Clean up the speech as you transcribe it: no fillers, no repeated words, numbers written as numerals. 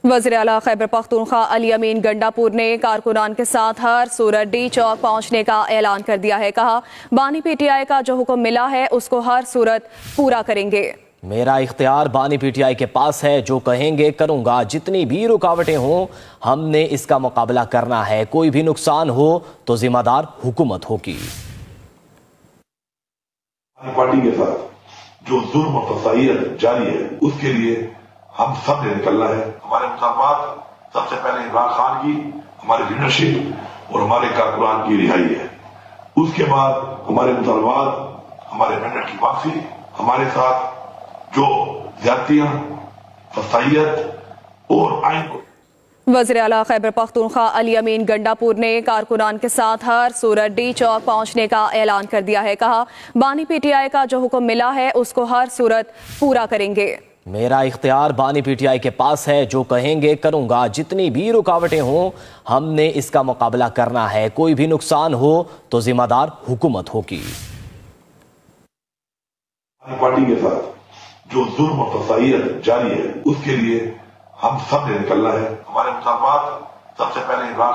वज़ीर आला खैबर पख्तूनख्वा अली अमीन गंडापुर ने कारकुनान के साथ हर सूरत डी चौक पहुंचने का ऐलान कर दिया है। कहा, बानी पीटीआई का जो हुक्म मिला है उसको हर सूरत पूरा करेंगे। मेरा इख्तियार बानी पीटीआई के पास है, जो कहेंगे करूंगा। जितनी भी रुकावटें हों हमने इसका मुकाबला करना है। कोई भी नुकसान हो तो जिम्मेदार हुकूमत होगी। पार्टी के साथ जो जुल्म और तसाइयत जारी है उसके लिए हम सब ने निकलना है। हमारे मुतालबात सबसे पहले इमरान खान की, हमारी लीडरशिप और हमारे कारकुनान की रिहाई है। उसके बाद हमारे मुतालबात, हमारे मेंढक की वापसी, हमारे साथ जो ज्यादतियां, तसाइयत और आइन को। वज़ीर आला खैबर पख्तूनख्वा अली अमीन गंडापुर ने कारकुनान के साथ हर सूरत डी चौक पहुंचने का ऐलान कर दिया है। कहा, बानी पीटीआई का जो हुक्म मिला है उसको हर सूरत पूरा करेंगे। मेरा इख्तियार बानी पीटीआई के पास है, जो कहेंगे करूंगा। जितनी भी रुकावटें हों हमने इसका मुकाबला करना है। कोई भी नुकसान हो तो जिम्मेदार हुकूमत होगी। पार्टी के साथ जो जुल्म और तसाइयत जारी है उसके लिए हम सब ने निकलना है। हमारे मुतालबात सबसे पहले इमरान